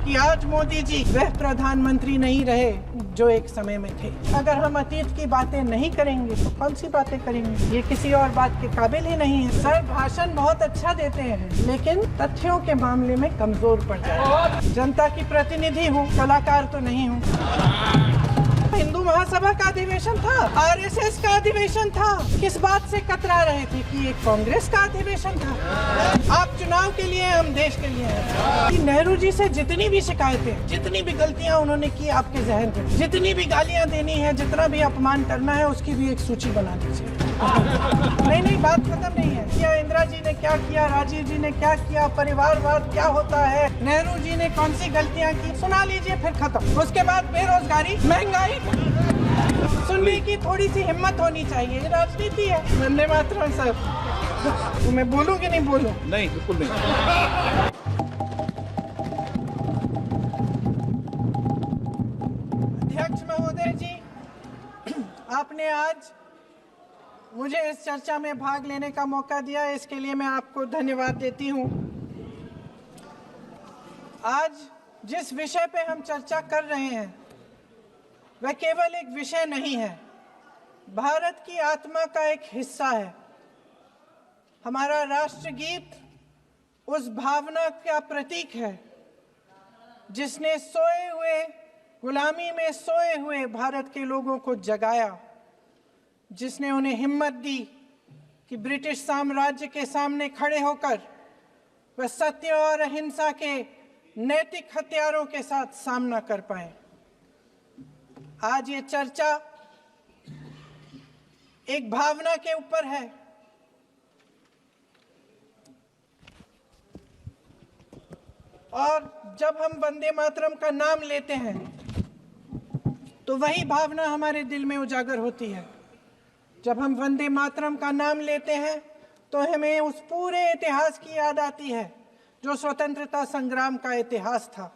कि आज मोदी जी वह प्रधानमंत्री नहीं रहे जो एक समय में थे। अगर हम अतीत की बातें नहीं करेंगे तो कौन सी बातें करेंगे? ये किसी और बात के काबिल ही नहीं है। सर भाषण बहुत अच्छा देते हैं लेकिन तथ्यों के मामले में कमजोर पड़ जाते। जनता की प्रतिनिधि हूँ, कलाकार तो नहीं हूँ। हिंदू महासभा का अधिवेशन था, आरएसएस का अधिवेशन था। किस बात से कतरा रहे थे कि ये कांग्रेस का अधिवेशन था? आप चुनाव के लिए, हम देश के लिए हैं। नेहरू जी से जितनी भी शिकायतें, जितनी भी गलतियां उन्होंने की आपके जहन में, जितनी भी गालियां देनी है, जितना भी अपमान करना है, उसकी भी एक सूची बना दीजिए। नहीं, बात खत्म नहीं है। क्या इंदिरा जी ने क्या किया, राजीव जी ने क्या किया, परिवारवाद क्या होता है, नेहरू जी ने कौन सी गलतियां की, सुना लीजिए, फिर खत्म। उसके बाद बेरोजगारी, महंगाई सुनने की थोड़ी सी हिम्मत होनी चाहिए। राजनीति है। वंदे मातरम सर, तो मैं बोलूं कि नहीं बोलूं? नहीं, बिल्कुल नहीं। अध्यक्ष महोदय जी, आपने आज मुझे इस चर्चा में भाग लेने का मौका दिया, इसके लिए मैं आपको धन्यवाद देती हूं। आज जिस विषय पे हम चर्चा कर रहे हैं वह केवल एक विषय नहीं है, भारत की आत्मा का एक हिस्सा है। हमारा राष्ट्रगीत उस भावना का प्रतीक है जिसने सोए हुए, गुलामी में सोए हुए भारत के लोगों को जगाया, जिसने उन्हें हिम्मत दी कि ब्रिटिश साम्राज्य के सामने खड़े होकर वह सत्य और अहिंसा के नैतिक हथियारों के साथ सामना कर पाए। आज ये चर्चा एक भावना के ऊपर है। और जब हम वंदे मातरम का नाम लेते हैं तो वही भावना हमारे दिल में उजागर होती है। जब हम वंदे मातरम का नाम लेते हैं तो हमें उस पूरे इतिहास की याद आती है जो स्वतंत्रता संग्राम का इतिहास था,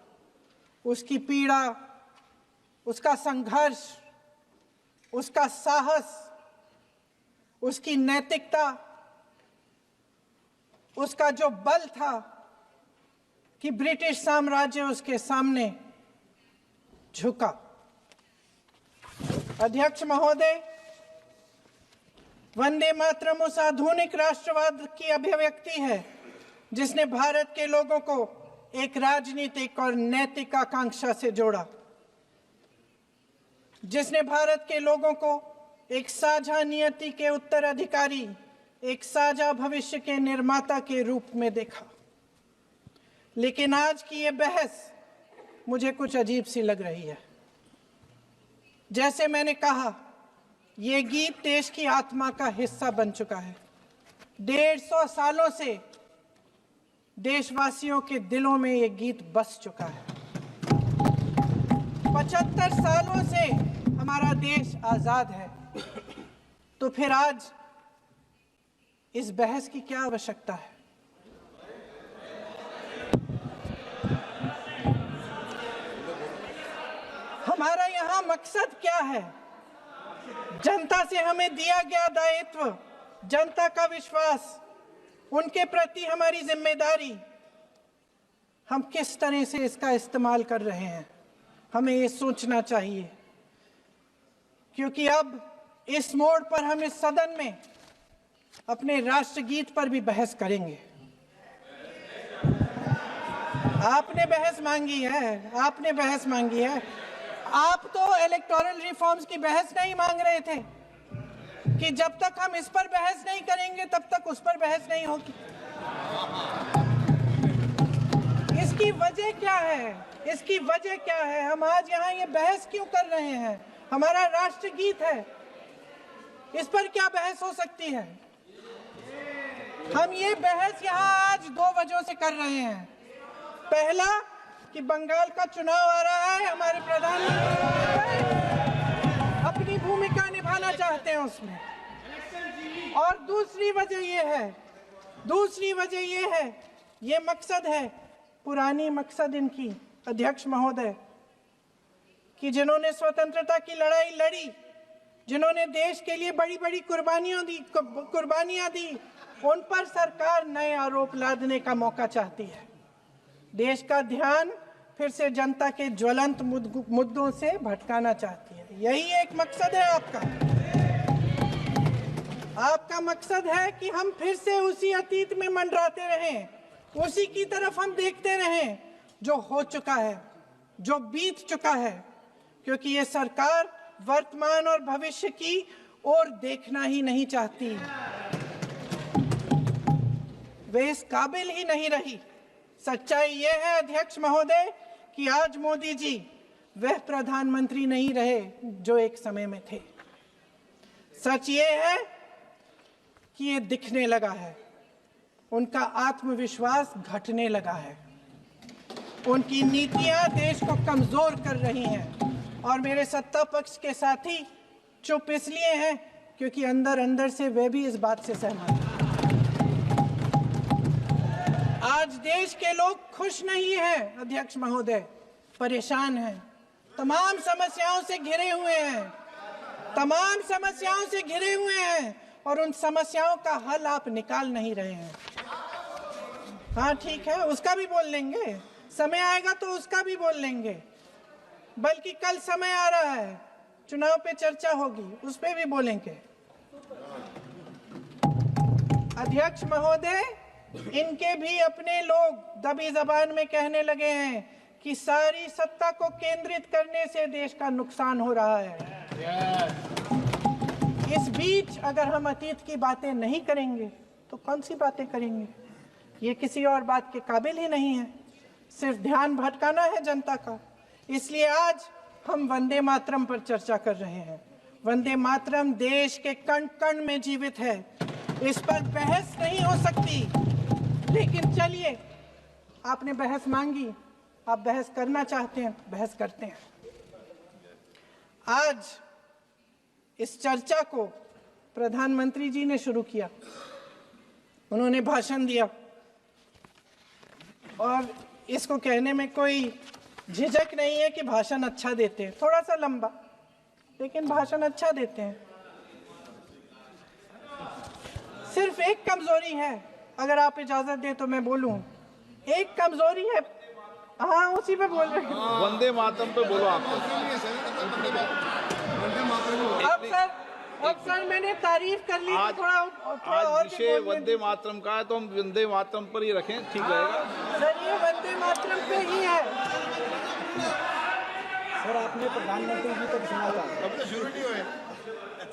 उसकी पीड़ा, उसका संघर्ष, उसका साहस, उसकी नैतिकता, उसका जो बल था कि ब्रिटिश साम्राज्य उसके सामने झुका। अध्यक्ष महोदय, वंदे मातरम उस आधुनिक राष्ट्रवाद की अभिव्यक्ति है जिसने भारत के लोगों को एक राजनीतिक और नैतिक आकांक्षा से जोड़ा, जिसने भारत के लोगों को एक साझा नियति के उत्तराधिकारी, एक साझा भविष्य के निर्माता के रूप में देखा। लेकिन आज की ये बहस मुझे कुछ अजीब सी लग रही है। जैसे मैंने कहा, ये गीत देश की आत्मा का हिस्सा बन चुका है। 150 सालों से देशवासियों के दिलों में ये गीत बस चुका है। 75 सालों से हमारा देश आजाद है, तो फिर आज इस बहस की क्या आवश्यकता है? हमारा यहाँ मकसद क्या है? जनता से हमें दिया गया दायित्व, जनता का विश्वास, उनके प्रति हमारी जिम्मेदारी, हम किस तरह से इसका इस्तेमाल कर रहे हैं, हमें ये सोचना चाहिए। क्योंकि अब इस मोड़ पर हम इस सदन में अपने राष्ट्रगीत पर भी बहस करेंगे। आपने बहस मांगी है, आपने बहस मांगी है। आप तो इलेक्टोरल रिफॉर्म्स की बहस नहीं मांग रहे थे कि जब तक हम इस पर बहस नहीं करेंगे तब तक उस पर बहस नहीं होगी। इसकी वजह क्या है? इसकी वजह क्या है? हम आज यहाँ ये बहस क्यों कर रहे हैं? हमारा राष्ट्रगीत है, इस पर क्या बहस हो सकती है? हम ये बहस यहाँ आज 2 वजहों से कर रहे हैं। पहला कि बंगाल का चुनाव आ रहा है, हमारे प्रधानमंत्री अपनी भूमिका निभाना चाहते हैं उसमें। और दूसरी वजह ये है, ये मकसद है, पुरानी मकसद इनकी, अध्यक्ष महोदय, कि जिन्होंने स्वतंत्रता की लड़ाई लड़ी, जिन्होंने देश के लिए बड़ी बड़ी कुर्बानियां दी, उन पर सरकार नए आरोप लादने का मौका चाहती है। देश का ध्यान फिर से जनता के ज्वलंत मुद्दों से भटकाना चाहती है। यही एक मकसद है आपका। आपका मकसद है कि हम फिर से उसी अतीत में मंडराते रहें, उसी की तरफ हम देखते रहें जो हो चुका है, जो बीत चुका है, क्योंकि ये सरकार वर्तमान और भविष्य की ओर देखना ही नहीं चाहती। वे इस काबिल ही नहीं रही। सच्चाई ये है अध्यक्ष महोदय कि आज मोदी जी वह प्रधानमंत्री नहीं रहे जो एक समय में थे। सच ये है कि ये दिखने लगा है, उनका आत्मविश्वास घटने लगा है, उनकी नीतियां देश को कमजोर कर रही हैं और मेरे सत्ता पक्ष के साथी चुप इसलिए हैं क्योंकि अंदर अंदर से वे भी इस बात से सहमत हैं। आज देश के लोग खुश नहीं हैं अध्यक्ष महोदय, परेशान हैं, तमाम समस्याओं से घिरे हुए हैं, तमाम समस्याओं से घिरे हुए हैं और उन समस्याओं का हल आप निकाल नहीं रहे हैं। हाँ ठीक है, उसका भी बोल लेंगे, समय आएगा तो उसका भी बोल लेंगे, बल्कि कल समय आ रहा है, चुनाव पे चर्चा होगी, उस पे भी बोलेंगे। अध्यक्ष महोदय, इनके भी अपने लोग दबी जबान में कहने लगे हैं कि सारी सत्ता को केंद्रित करने से देश का नुकसान हो रहा है। इस बीच अगर हम अतीत की बातें नहीं करेंगे तो कौन सी बातें करेंगे? ये किसी और बात के काबिल ही नहीं है, सिर्फ ध्यान भटकाना है जनता का। इसलिए आज हम वंदे मातरम पर चर्चा कर रहे हैं। वंदे मातरम देश के कण कण में जीवित है, इस पर बहस नहीं हो सकती। लेकिन चलिए, आपने बहस मांगी, आप बहस करना चाहते हैं, बहस करते हैं। आज इस चर्चा को प्रधानमंत्री जी ने शुरू किया, उन्होंने भाषण दिया और इसको कहने में कोई झिझक नहीं है कि भाषण अच्छा देते हैं, थोड़ा सा लंबा, लेकिन भाषण अच्छा देते हैं। सिर्फ एक कमजोरी है, अगर आप इजाजत दें तो मैं बोलूं, एक कमजोरी है। हाँ, उसी पे बोल रहे हैं। वंदे मातरम पे बोलो आप। अब सर मैंने तारीफ कर ली, थोड़ा और विषय वंदे मातरम का है तो हम वंदे मातरम पर ही रखें, ठीक रहेगा। सर ये वंदे मातरम पे ही है। सर आपने प्रधानमंत्री जी तक सुना था, अब तो शुरू नहीं हुए।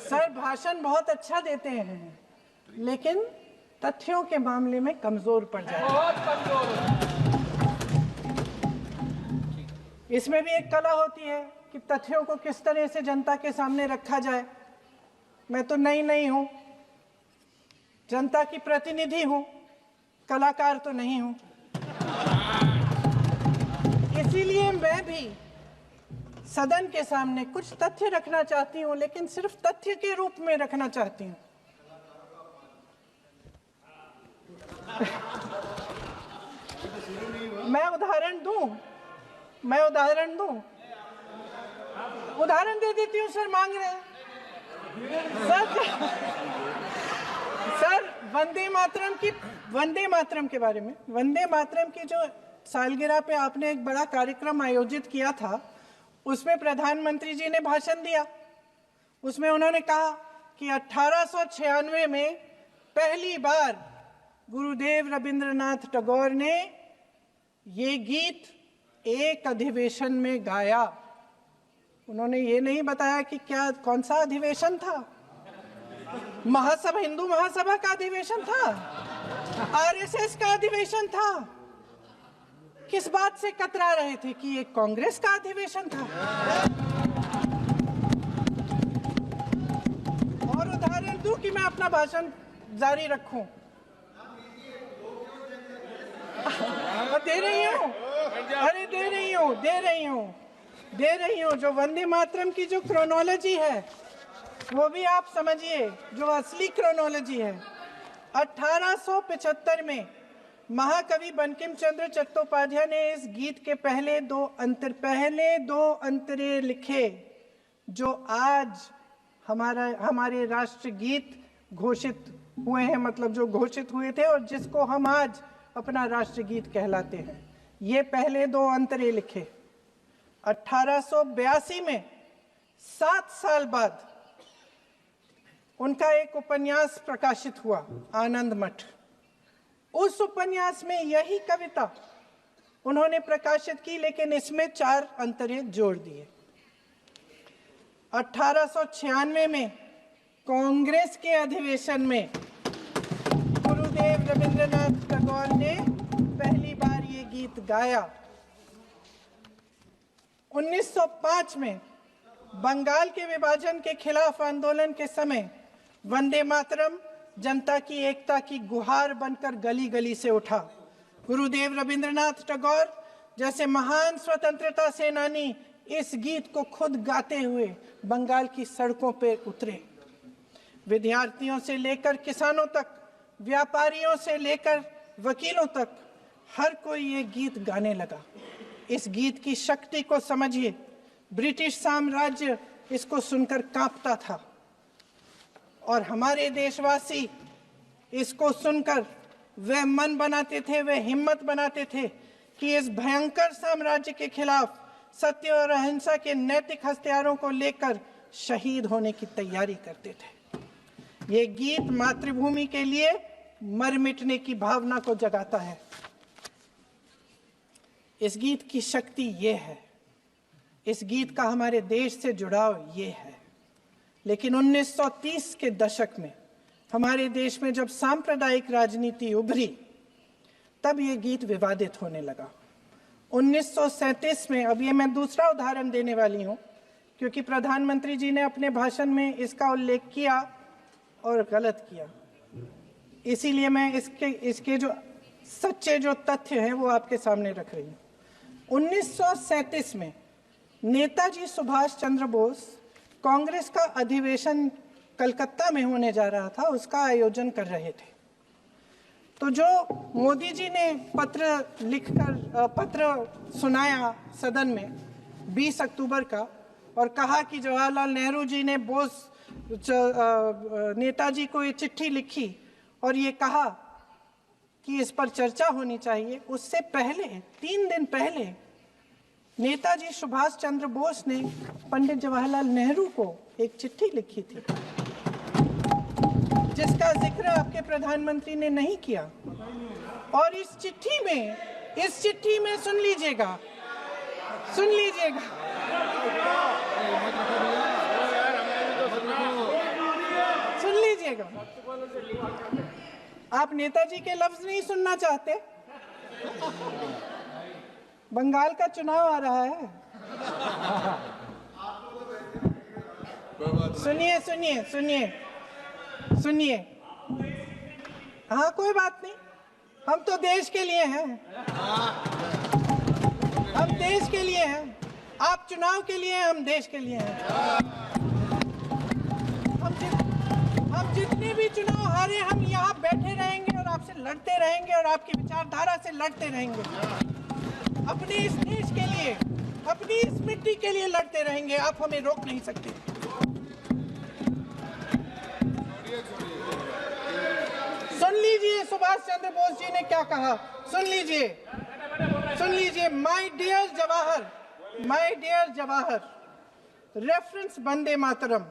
सर भाषण बहुत अच्छा देते हैं, लेकिन तथ्यों के मामले में कमजोर पड़ जाते हैं। इसमें भी एक कला होती है कि तथ्यों को किस तरह से जनता के सामने रखा जाए। मैं तो नहीं हूं, जनता की प्रतिनिधि हूं, कलाकार तो नहीं हूं। इसीलिए मैं भी सदन के सामने कुछ तथ्य रखना चाहती हूं, लेकिन सिर्फ तथ्य के रूप में रखना चाहती हूं। मैं उदाहरण दे देती हूँ। सर मांग रहे हैं सर वंदे मातरम के बारे में, वंदे मातरम की जो सालगिरह पे आपने एक बड़ा कार्यक्रम आयोजित किया था, उसमें प्रधानमंत्री जी ने भाषण दिया। उसमें उन्होंने कहा कि 1896 में पहली बार गुरुदेव रविंद्रनाथ टैगोर ने ये गीत एक अधिवेशन में गाया। उन्होंने ये नहीं बताया कि कौन सा अधिवेशन था, महासभा, हिंदू महासभा का अधिवेशन था, आरएसएस का अधिवेशन था। किस बात से कतरा रहे थे कि ये कांग्रेस का अधिवेशन था? और उदाहरण दूं कि मैं अपना भाषण जारी रखूं? दे रही हूं। जो वंदे मातरम की जो क्रोनोलॉजी है वो भी आप समझिए, जो असली क्रोनोलॉजी है। 1875 में महाकवि बंकिम चंद्र चट्टोपाध्याय ने इस गीत के पहले दो अंतरे लिखे, जो आज हमारे राष्ट्रगीत घोषित हुए हैं, मतलब जो घोषित हुए थे और जिसको हम आज अपना राष्ट्रगीत कहलाते हैं। ये पहले दो अंतरे लिखे। 1882 में 7 साल बाद उनका एक उपन्यास प्रकाशित हुआ, आनंद मठ। उस उपन्यास में यही कविता उन्होंने प्रकाशित की, लेकिन इसमें 4 अंतरे जोड़ दिए। 1896 में कांग्रेस के अधिवेशन में गुरुदेव रविंद्रनाथ टैगोर ने पहली बार ये गीत गाया। 1905 में बंगाल के विभाजन के खिलाफ आंदोलन के समय वंदे मातरम जनता की एकता की गुहार बनकर गली गली से उठा। गुरुदेव रविंद्रनाथ टैगोर जैसे महान स्वतंत्रता सेनानी इस गीत को खुद गाते हुए बंगाल की सड़कों पर उतरे। विद्यार्थियों से लेकर किसानों तक, व्यापारियों से लेकर वकीलों तक, हर कोई ये गीत गाने लगा। इस गीत की शक्ति को समझिए। ब्रिटिश साम्राज्य इसको सुनकर कांपता था और हमारे देशवासी इसको सुनकर वह मन बनाते थे, वह हिम्मत बनाते थे कि इस भयंकर साम्राज्य के खिलाफ सत्य और अहिंसा के नैतिक हथियारों को लेकर शहीद होने की तैयारी करते थे। ये गीत मातृभूमि के लिए मर मिटने की भावना को जगाता है। इस गीत की शक्ति ये है, इस गीत का हमारे देश से जुड़ाव ये है। लेकिन 1930 के दशक में हमारे देश में जब सांप्रदायिक राजनीति उभरी, तब ये गीत विवादित होने लगा। 1937 में, अब ये मैं दूसरा उदाहरण देने वाली हूँ क्योंकि प्रधानमंत्री जी ने अपने भाषण में इसका उल्लेख किया और गलत किया, इसीलिए मैं इसके जो सच्चे जो तथ्य हैं वो आपके सामने रख रही हूँ। 1937 में नेताजी सुभाष चंद्र बोस कांग्रेस का अधिवेशन कलकत्ता में होने जा रहा था, उसका आयोजन कर रहे थे। तो जो मोदी जी ने पत्र सुनाया सदन में 20 अक्टूबर का और कहा कि जवाहरलाल नेहरू जी ने नेताजी को ये चिट्ठी लिखी और ये कहा कि इस पर चर्चा होनी चाहिए, उससे पहले 3 दिन पहले नेताजी सुभाष चंद्र बोस ने पंडित जवाहरलाल नेहरू को एक चिट्ठी लिखी थी जिसका जिक्र आपके प्रधानमंत्री ने नहीं किया। और इस चिट्ठी में सुन लीजिएगा, आप नेताजी के लफ्ज नहीं सुनना चाहते? बंगाल का चुनाव आ रहा है। सुनिए। हाँ, कोई बात नहीं, हम तो देश के लिए हैं। हम देश के लिए हैं। आप चुनाव के लिए, हम देश के लिए हैं। हम जितने भी चुनाव हारे, हम यहाँ बैठे रहेंगे और आपसे लड़ते रहेंगे और आपकी विचारधारा से लड़ते रहेंगे। अपने इस देश के लिए, अपनी इस मिट्टी के लिए लड़ते रहेंगे। आप हमें रोक नहीं सकते। सुन लीजिए सुभाष चंद्र बोस जी ने क्या कहा। सुन लीजिए। My dear Jawahar, reference Vande Mataram,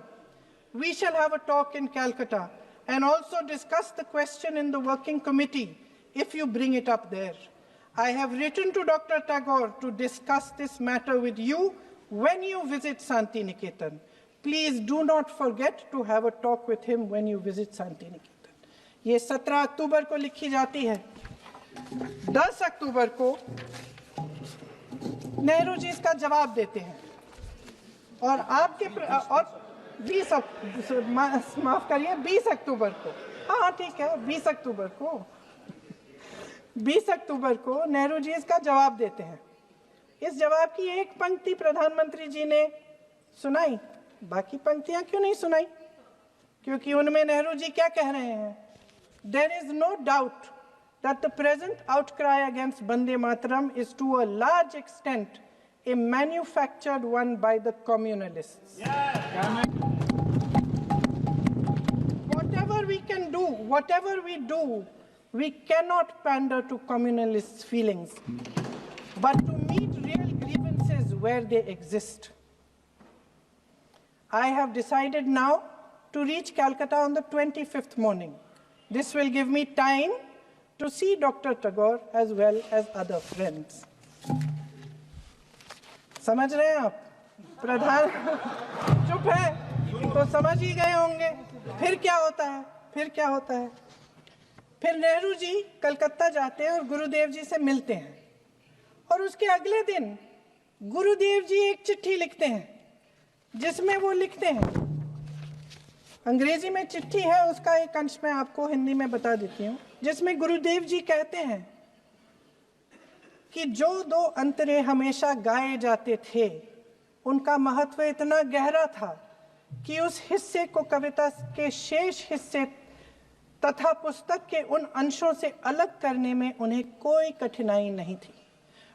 we shall have a talk in Calcutta and also discuss the question in the working committee if you bring it up there. I have written to Dr. Tagore to discuss this matter with you when you visit Santiniketan. Please do not forget to have a talk with him when you visit Santiniketan. ये 17 अक्टूबर को लिखी जाती है। 10 अक्टूबर को नेहरू जी इसका जवाब देते हैं और 20 अक्टूबर को, हाँ ठीक है, 20 अक्टूबर को नेहरू जी इसका जवाब देते हैं। इस जवाब की एक पंक्ति प्रधानमंत्री जी ने सुनाई, बाकी पंक्तियां क्यों नहीं सुनाई? क्योंकि उनमें नेहरू जी क्या कह रहे हैं? There is no doubt that the present outcry against Vande Mataram is to a large extent a manufactured one by the communalists. Whatever we do, we cannot pander to communalists' feelings. but to meet real grievances where they exist. I have decided now to reach Calcutta on the 25th morning. This will give me time to see Dr. Tagore as well as other friends. समझ रहे हैं आप? प्रधान चुप है तो समझ ही गए होंगे। फिर क्या होता है? फिर नेहरू जी कलकत्ता जाते हैं और गुरुदेव जी से मिलते हैं, और उसके अगले दिन गुरुदेव जी एक चिट्ठी लिखते हैं जिसमें वो लिखते हैं, अंग्रेजी में चिट्ठी है, उसका एक अंश मैं आपको हिंदी में बता देती हूँ, जिसमें गुरुदेव जी कहते हैं कि जो दो अंतरे हमेशा गाए जाते थे उनका महत्व इतना गहरा था कि उस हिस्से को कविता के शेष हिस्से तथा पुस्तक के उन अंशों से अलग करने में उन्हें कोई कठिनाई नहीं थी।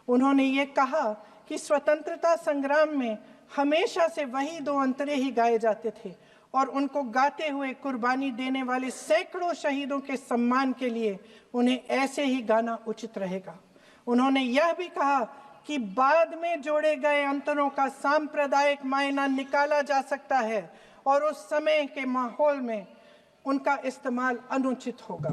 उन्होंने ये कहा कि स्वतंत्रता संग्राम में हमेशा से वही दो अंतरे ही गाए जाते थे और उनको गाते हुए कुर्बानी देने वाले सैकड़ों शहीदों के सम्मान के लिए उन्हें ऐसे ही गाना उचित रहेगा। उन्होंने यह भी कहा कि बाद में जोड़े गए अंतरों का सांप्रदायिक मायना निकाला जा सकता है और उस समय के माहौल में उनका इस्तेमाल अनुचित होगा।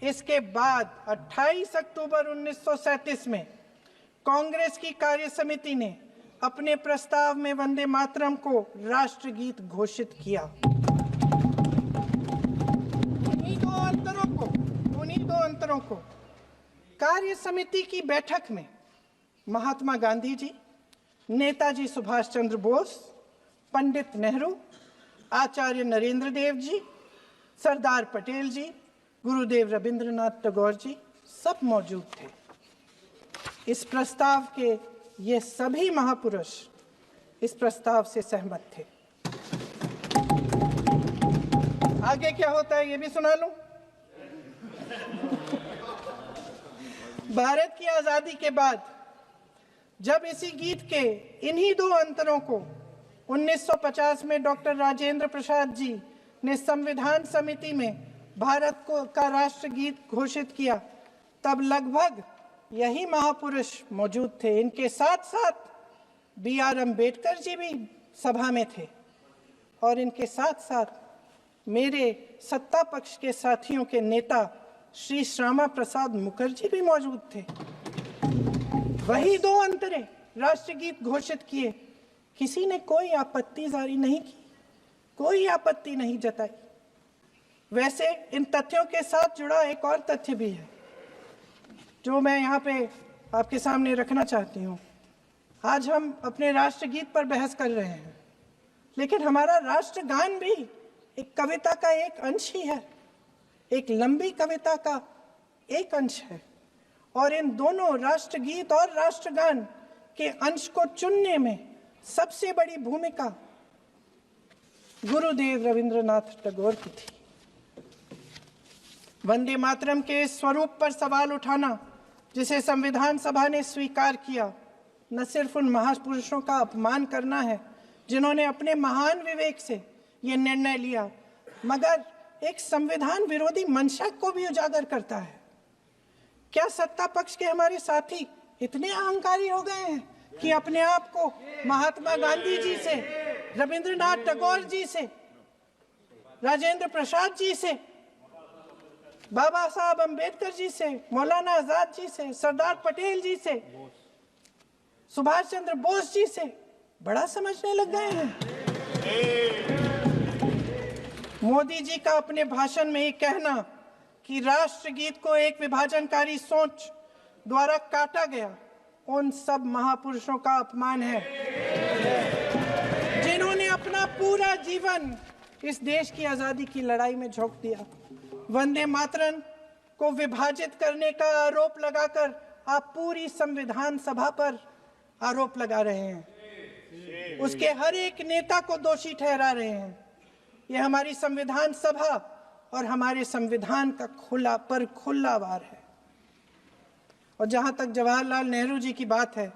इसके बाद 28 अक्टूबर 1937 में कांग्रेस की कार्य समिति ने अपने प्रस्ताव में वंदे मातरम को राष्ट्रगीत घोषित किया। उन्हीं दो अंतरों को कार्य समिति की बैठक में महात्मा गांधी जी, नेताजी सुभाष चंद्र बोस, पंडित नेहरू, आचार्य नरेंद्र देव जी, सरदार पटेल जी, गुरुदेव रविंद्रनाथ टैगोर जी सब मौजूद थे। इस प्रस्ताव के ये सभी महापुरुष इस प्रस्ताव से सहमत थे। आगे क्या होता है ये भी सुना लूं। भारत की आजादी के बाद जब इसी गीत के इन्हीं दो अंतरों को 1950 में डॉक्टर राजेंद्र प्रसाद जी ने संविधान समिति में भारत का राष्ट्रगीत घोषित किया, तब लगभग यही महापुरुष मौजूद थे। इनके साथ साथ B.R. अम्बेडकर जी भी सभा में थे और इनके साथ साथ मेरे सत्ता पक्ष के साथियों के नेता श्री श्यामा प्रसाद मुखर्जी भी मौजूद थे। वही दो अंतरे राष्ट्रगीत घोषित किए, किसी ने कोई आपत्ति जारी नहीं की, कोई आपत्ति नहीं जताई। वैसे इन तथ्यों के साथ जुड़ा एक और तथ्य भी है जो मैं यहाँ पे आपके सामने रखना चाहती हूँ। आज हम अपने राष्ट्रगीत पर बहस कर रहे हैं, लेकिन हमारा राष्ट्रगान भी एक कविता का एक अंश ही है, एक लंबी कविता का एक अंश है। और इन दोनों राष्ट्रगीत और राष्ट्रगान के अंश को चुनने में सबसे बड़ी भूमिका गुरुदेव रविंद्रनाथ टैगोर की थी। वंदे मातरम के स्वरूप पर सवाल उठाना, जिसे संविधान सभा ने स्वीकार किया, न सिर्फ उन महापुरुषों का अपमान करना है जिन्होंने अपने महान विवेक से ये निर्णय लिया, मगर एक संविधान विरोधी मंशा को भी उजागर करता है। क्या सत्ता पक्ष के हमारे साथी इतने अहंकारी हो गए हैं कि अपने आप को महात्मा गांधी जी से, रविंद्रनाथ टैगोर जी से, राजेंद्र प्रसाद जी से, बाबा साहब अम्बेडकर जी से, मौलाना आजाद जी से, सरदार पटेल जी से, सुभाष चंद्र बोस जी से बड़ा समझने लग गए हैं? मोदी जी का अपने भाषण में ये कहना कि राष्ट्रगीत को एक विभाजनकारी सोच द्वारा काटा गया, उन सब महापुरुषों का अपमान है जिन्होंने अपना पूरा जीवन इस देश की आजादी की लड़ाई में झोंक दिया। वंदे मातरम को विभाजित करने का आरोप लगाकर आप पूरी संविधान सभा पर आरोप लगा रहे हैं, उसके हर एक नेता को दोषी ठहरा रहे हैं। यह हमारी संविधान सभा और हमारे संविधान का खुला वार है। और जहां तक जवाहरलाल नेहरू जी की बात है,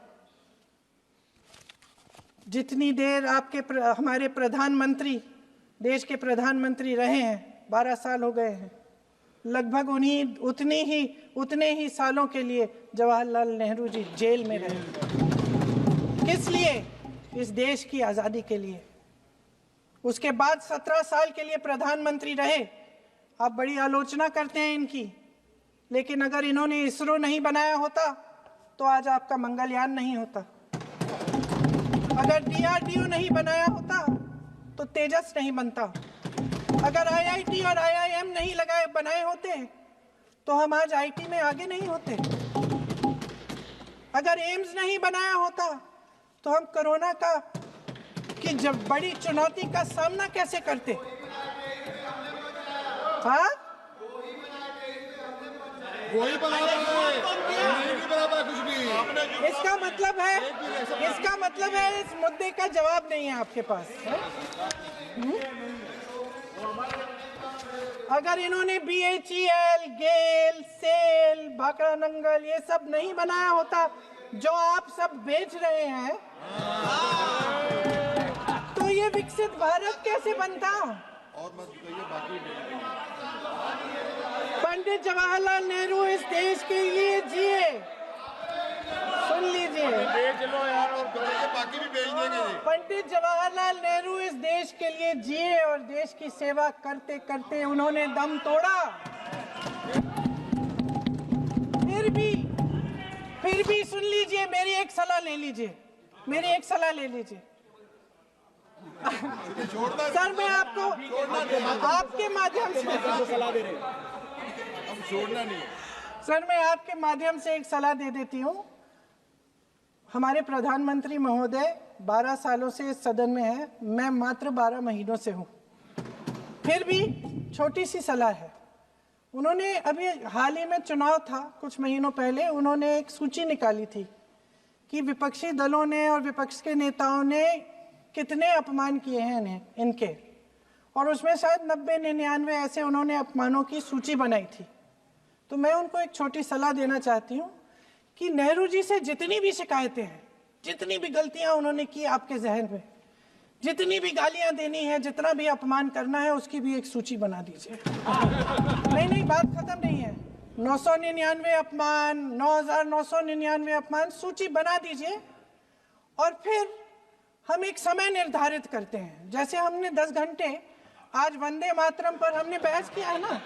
जितनी देर हमारे प्रधानमंत्री देश के प्रधानमंत्री रहे हैं, 12 साल हो गए हैं, लगभग उतने ही सालों के लिए जवाहरलाल नेहरू जी जेल में रहे। किस लिए? इस देश की आज़ादी के लिए। उसके बाद 17 साल के लिए प्रधानमंत्री रहे। आप बड़ी आलोचना करते हैं इनकी, लेकिन अगर इन्होंने इसरो नहीं बनाया होता तो आज आपका मंगलयान नहीं होता। अगर DRDO नहीं बनाया होता तो तेजस नहीं बनता। अगर IIT और IIM नहीं बनाए होते तो हम आज IT में आगे नहीं होते। अगर एम्स नहीं बनाया होता तो हम कोरोना की जब बड़ी चुनौती का सामना कैसे करते? हाँ, वही कुछ भी। इसका मतलब है इस मुद्दे का जवाब नहीं है आपके पास। अगर इन्होंने BHEL, गेल, सेल, भाखड़ा नंगल ये सब नहीं बनाया होता जो आप सब बेच रहे हैं, तो ये विकसित भारत कैसे बनता? पंडित जवाहरलाल नेहरू इस देश के लिए जिए। सुन लीजिए, बाकी भी बेच देंगे। पंडित जवाहरलाल नेहरू इस देश के लिए जिए और देश की सेवा करते करते उन्होंने दम तोड़ा। फिर भी सुन लीजिए, मेरी एक सलाह ले लीजिए। सर, मैं आपके माध्यम से सलाह दे रहे हैं। छोड़ना नहीं। सर, मैं आपके माध्यम से एक सलाह दे देती हूँ। हमारे प्रधानमंत्री महोदय 12 सालों से इस सदन में हैं, मैं मात्र 12 महीनों से हूँ। फिर भी छोटी सी सलाह है। उन्होंने अभी हाल ही में चुनाव था, कुछ महीनों पहले उन्होंने एक सूची निकाली थी कि विपक्षी दलों ने और विपक्ष के नेताओं ने कितने अपमान किए हैं इनके, और उसमें शायद 90-99 ऐसे उन्होंने अपमानों की सूची बनाई थी। तो मैं उनको एक छोटी सलाह देना चाहती हूँ कि नेहरू जी से जितनी भी शिकायतें हैं, जितनी भी गलतियां उन्होंने की आपके जहन में, जितनी भी गालियां देनी है, जितना भी अपमान करना है, उसकी भी एक सूची बना दीजिए। नहीं, बात खत्म नहीं है। 999 अपमान, 9,999 अपमान, सूची बना दीजिए और फिर हम एक समय निर्धारित करते हैं। जैसे हमने 10 घंटे आज वंदे मातरम पर हमने बहस किया है ना,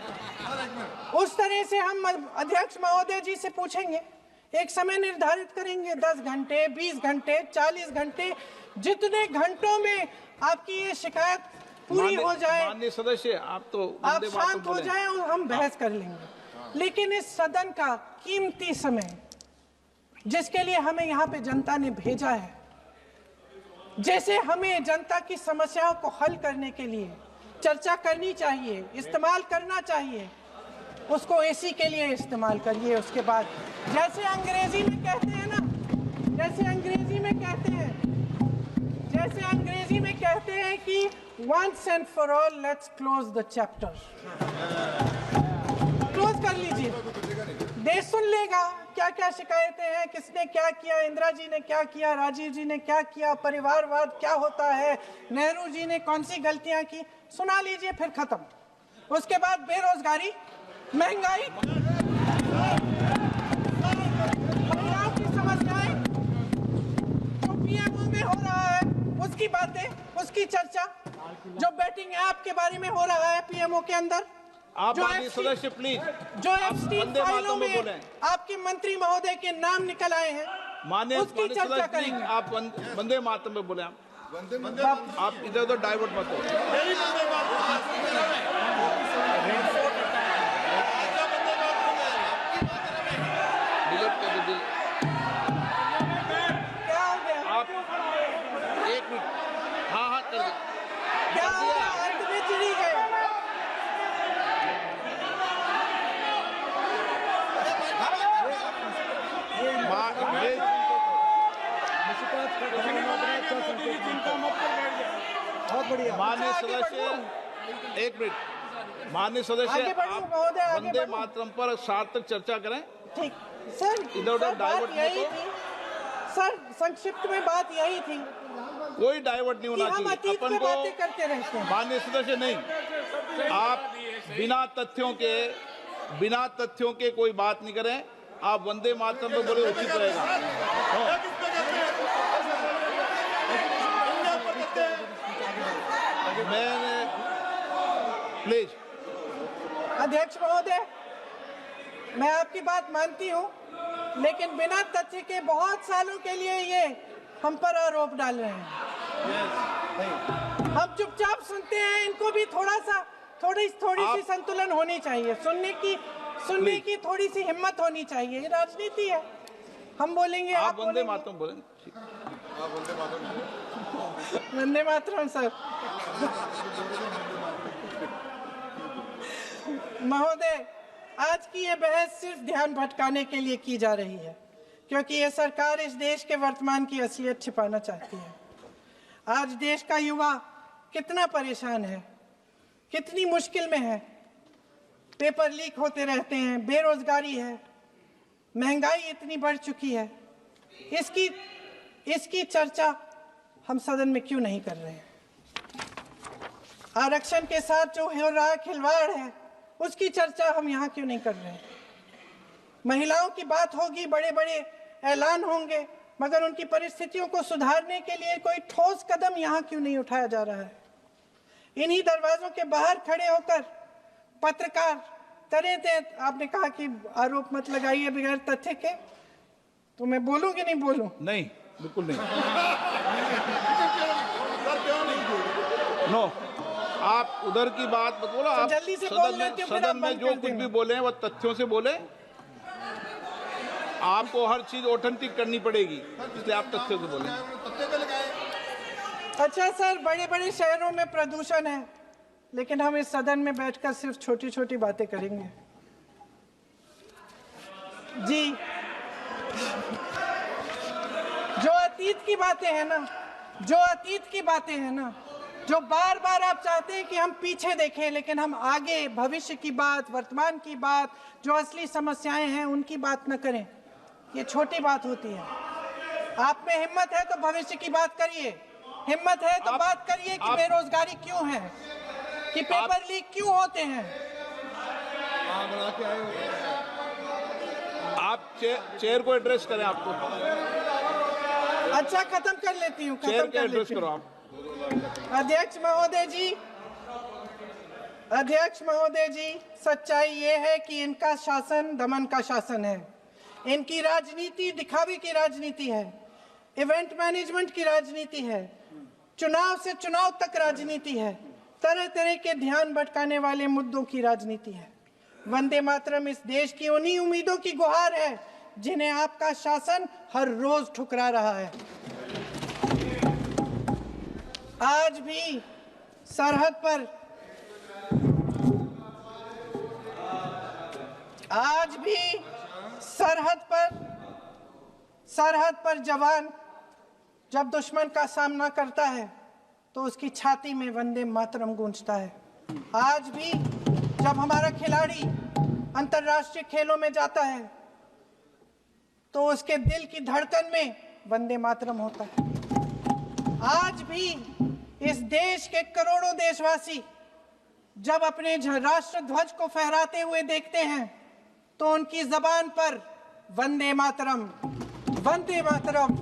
उस तरह से हम अध्यक्ष महोदय जी से पूछेंगे, एक समय निर्धारित करेंगे, 10 घंटे, 20 घंटे, 40 घंटे, जितने घंटों में आपकी ये शिकायत पूरी हो जाए, माननीय सदस्य, आप शांत हो जाए और हम बहस कर लेंगे। लेकिन इस सदन का कीमती समय, जिसके लिए हमें यहाँ पे जनता ने भेजा है, जैसे हमें जनता की समस्याओं को हल करने के लिए चर्चा करनी चाहिए, इस्तेमाल करना चाहिए, उसको AC के लिए इस्तेमाल करिए। उसके बाद जैसे अंग्रेजी में कहते हैं कि once and for all let's close the chapter, close कर लीजिए। देश सुन लेगा क्या क्या शिकायतें हैं, किसने क्या किया, इंदिरा जी ने क्या किया, राजीव जी ने क्या किया, परिवारवाद क्या होता है, नेहरू जी ने कौन सी गलतियां की, सुना लीजिए, फिर खत्म। उसके बाद बेरोजगारी, महंगाई, महिलाओं की समस्याएं, जो PMO में हो रहा है उसकी बातें, उसकी चर्चा, जो बैटिंग ऐप के बारे में हो रहा है PMO के अंदर, आप सदस्य प्लीज, जो एप्स्टीन फाइलों में आपके मंत्री महोदय के नाम निकल आए हैं, माननीय उसकी चर्चा करेंगे। आप वंदे मातरम में बोले, आप इधर उधर डाइवर्ट मत हो। क्या हो गया? आप 1 मिनट, हाँ कर दो। क्या हो गया? अंत में चिड़ी गए। बहुत बढ़िया। माननीय सदस्य, 1 मिनट, माननीय सदस्य, आगे बढ़ो महोदय, आगे वंदे बढ़ो। मातरम पर सार्थक चर्चा करें। ठीक सर, इधर उधर बात डाइवर्ट यही मत हो। थी सर, संक्षिप्त में बात यही थी कोई डाइवर्ट नहीं कि होना हम चाहिए। अतीत में बातें करते रहते हैं। माननीय सदस्य नहीं, आप बिना तथ्यों के बिना तथ्यों के कोई बात नहीं करें। आप वंदे मातरम पे बोले उचित रहेगा। मैंने प्लीज। अध्यक्ष महोदय, मैं आपकी बात मानती हूँ, लेकिन बिना तथ्य के बहुत सालों के लिए ये हम पर आरोप डाल रहे हैं। हम चुपचाप सुनते हैं, इनको भी थोड़ी सी संतुलन होनी चाहिए। सुनने की थोड़ी सी हिम्मत होनी चाहिए। ये राजनीति है। हम बोलेंगे, आप वंदे मातरम बोलें। वंदे मातरम सर। महोदय, आज की ये बहस सिर्फ ध्यान भटकाने के लिए की जा रही है, क्योंकि ये सरकार इस देश के वर्तमान की असलियत छिपाना चाहती है। आज देश का युवा कितना परेशान है, कितनी मुश्किल में है। पेपर लीक होते रहते हैं, बेरोजगारी है, महंगाई इतनी बढ़ चुकी है। इसकी चर्चा हम सदन में क्यों नहीं कर रहे हैं? आरक्षण के साथ जो हो रहा खिलवाड़ है, उसकी चर्चा हम यहाँ क्यों नहीं कर रहे हैं? महिलाओं की बात होगी, बड़े बड़े ऐलान होंगे, मगर उनकी परिस्थितियों को सुधारने के लिए कोई ठोस कदम यहाँ क्यों नहीं उठाया जा रहा है? इन्हीं दरवाजों के बाहर खड़े होकर पत्रकार तरह आपने कहा कि आरोप मत लगाइए बगैर तथ्य के, तो मैं बोलूं कि नहीं बोलूं? नहीं, बिल्कुल नहीं। नो, आप उधर की बात मत बोलो। आप जल्दी से बोल लेते हो, सदन में जो कुछ भी बोले वो तथ्यों से बोले। आपको हर चीज ऑथेंटिक करनी पड़ेगी, इसलिए आप तथ्यों से बोले। अच्छा सर, बड़े बड़े शहरों में प्रदूषण है, लेकिन हम इस सदन में बैठकर सिर्फ छोटी छोटी बातें करेंगे। जी, जो अतीत की बातें हैं ना, जो बार बार आप चाहते हैं कि हम पीछे देखें, लेकिन हम आगे भविष्य की बात, वर्तमान की बात, जो असली समस्याएं हैं उनकी बात न करें, ये छोटी बात होती है। आप में हिम्मत है तो भविष्य की बात करिए, हिम्मत है तो बात करिए कि बेरोजगारी क्यों है, कि पेपर लीक क्यों होते हैं। आप चेयर को एड्रेस करें। आपको अच्छा, खत्म कर लेती हूँ। चेयर को एड्रेस करो आप। अध्यक्ष महोदय जी, सच्चाई ये है कि इनका शासन दमन का शासन है। इनकी राजनीति दिखावे की राजनीति है, इवेंट मैनेजमेंट की राजनीति है, चुनाव से चुनाव तक राजनीति है, तरह तरह के ध्यान भटकाने वाले मुद्दों की राजनीति है। वंदे मातरम इस देश की उन्हीं उम्मीदों की गुहार है जिन्हें आपका शासन हर रोज ठुकरा रहा है। आज भी सरहद पर जवान जब दुश्मन का सामना करता है तो उसकी छाती में वंदे मातरम गूंजता है। आज भी जब हमारा खिलाड़ी अंतर्राष्ट्रीय खेलों में जाता है तो उसके दिल की धड़कन में वंदे मातरम होता है। आज भी इस देश के करोड़ों देशवासी जब अपने राष्ट्र ध्वज को फहराते हुए देखते हैं तो उनकी जबान पर वंदे मातरम, वंदे मातरम,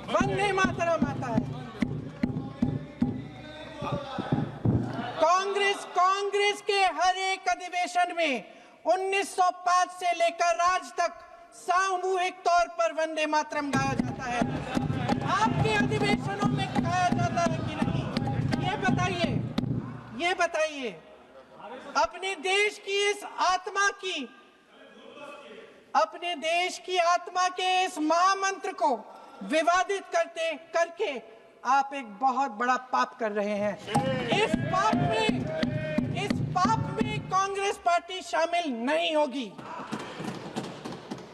वंदे मातरम आता है। कांग्रेस के हर एक अधिवेशन में 1905 से लेकर आज तक सामूहिक तौर पर वंदे मातरम गाया जाता है। आपके अधिवेशनों में गाया जाता है कि नहीं, ये बताइए। अपने देश की आत्मा के इस महामंत्र को विवादित करके आप एक बहुत बड़ा पाप कर रहे हैं। इस पाप में कांग्रेस पार्टी शामिल नहीं होगी।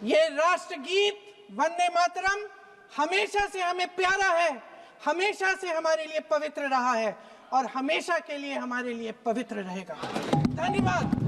ये राष्ट्रगीत वंदे मातरम हमेशा से हमें प्यारा है, हमेशा से हमारे लिए पवित्र रहा है और हमेशा के लिए हमारे लिए पवित्र रहेगा। धन्यवाद।